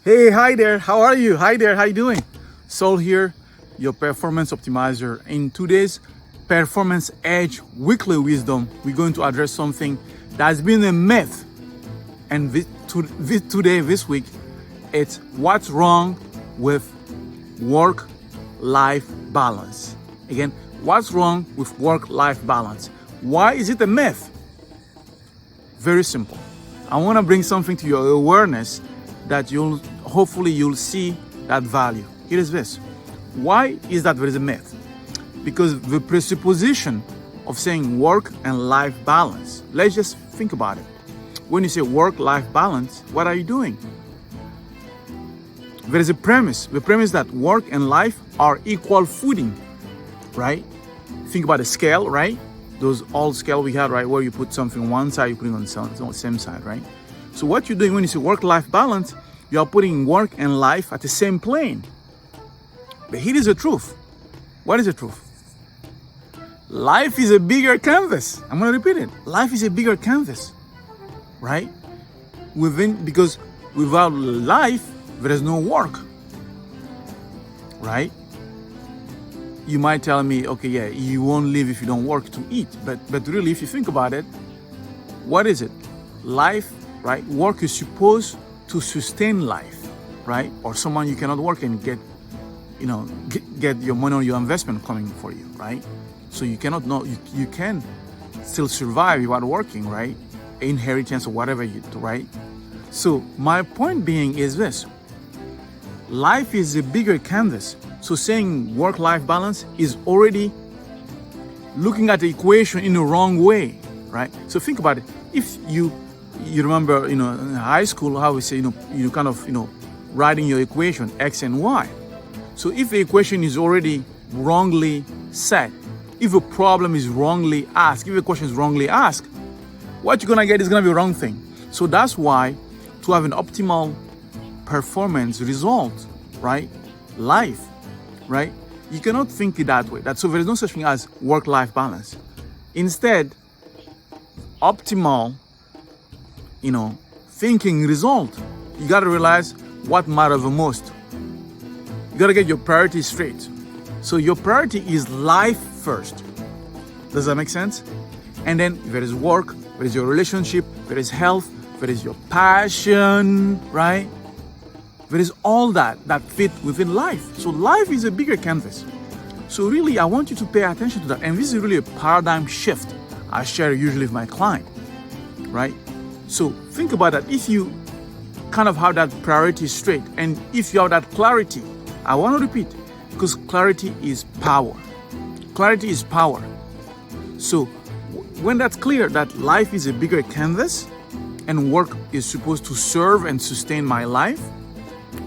Hey, hi there. How are you? Hi there. How you doing? Sol here, your performance optimizer. In today's Performance Edge Weekly Wisdom, we're going to address something that's been a myth. And this week, it's what's wrong with work-life balance. Again, what's wrong with work-life balance? Why is it a myth? Very simple. I want to bring something to your awareness that hopefully you'll see that value. Here is this. Why is that there is a myth? Because the presupposition of saying work and life balance, let's just think about it. When you say work-life balance, what are you doing? There is a premise. The premise that work and life are equal footing, right? Think about a scale, right? Those old scale we had, right? Where you put something on one side, you put it on the same side, right? So what you're doing when you say work-life balance, you are putting work and life at the same plane. But here is the truth. What is the truth? Life is a bigger canvas. I'm going to repeat it. Life is a bigger canvas, right? Because without life, there is no work, right? You might tell me, okay, yeah, you won't live if you don't work to eat. But really, if you think about it, what is it? Life, right? Work is supposed to sustain life, right? Or someone you cannot work and get your money or your investment coming for you, right? So you cannot know, you can still survive without working, right? Inheritance or whatever you do, right? So my point being is this. Life is a bigger canvas. So saying work-life balance is already looking at the equation in the wrong way, right? So think about it. If you remember, in high school, how we say, you kind of, writing your equation, X and Y. So if the equation is already wrongly set, if a problem is wrongly asked, if a question is wrongly asked, what you're gonna get is gonna be the wrong thing. So that's why to have an optimal performance result, right? Life, right? You cannot think it that way. So there is no such thing as work-life balance. Instead, optimal, thinking result. You gotta realize what matters the most. You gotta get your priorities straight. So your priority is life first. Does that make sense? And then there is work, there is your relationship, there is health, there is your passion, right? There is all that fit within life. So life is a bigger canvas. So really, I want you to pay attention to that. And this is really a paradigm shift I share usually with my client, right? So think about that. If you kind of have that priority straight, and if you have that clarity, I want to repeat, because clarity is power. Clarity is power. So when that's clear that life is a bigger canvas and work is supposed to serve and sustain my life,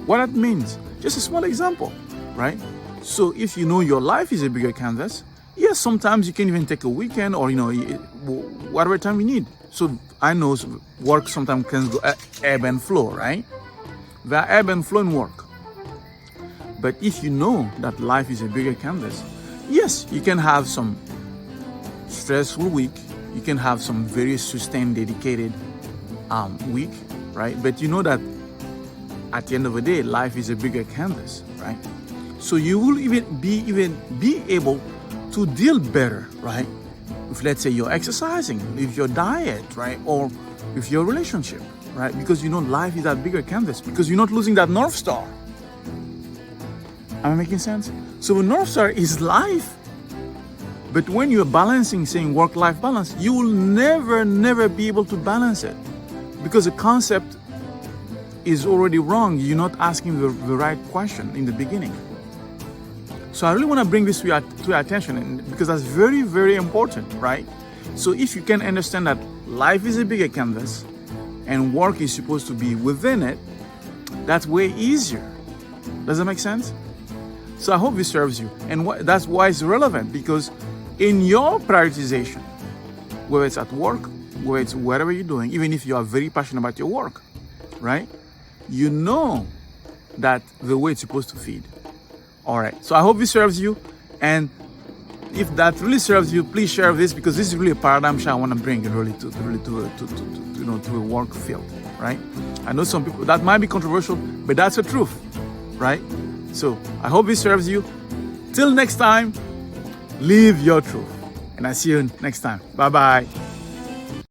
what that means, just a small example, right? So if you know your life is a bigger canvas, yes, sometimes you can even take a weekend or, whatever time you need. So I know work sometimes can go ebb and flow, right? There are ebb and flow in work. But if you know that life is a bigger canvas, yes, you can have some stressful week. You can have some very sustained, dedicated week, right? But you know that at the end of the day, life is a bigger canvas, right? So you will even be able to deal better, right? If, let's say, you're exercising, if your diet, right? Or if your relationship, right? Because life is that bigger canvas, because you're not losing that North Star. Am I making sense? So the North Star is life. But when you're balancing, saying work-life balance, you will never be able to balance it, because the concept is already wrong. You're not asking the right question in the beginning. So I really want to bring this to your attention, because that's very, very important, right? So if you can understand that life is a bigger canvas and work is supposed to be within it, that's way easier. Does that make sense? So I hope this serves you. And that's why it's relevant, because in your prioritization, whether it's at work, whether it's whatever you're doing, even if you are very passionate about your work, right? You know that the way it's supposed to feed. All right. So I hope this serves you. And if that really serves you, please share this, because this is really a paradigm shift I want to bring really to a work field. right? I know some people, that might be controversial, but that's the truth, right? So I hope this serves you. Till next time, live your truth. And I see you next time. Bye-bye.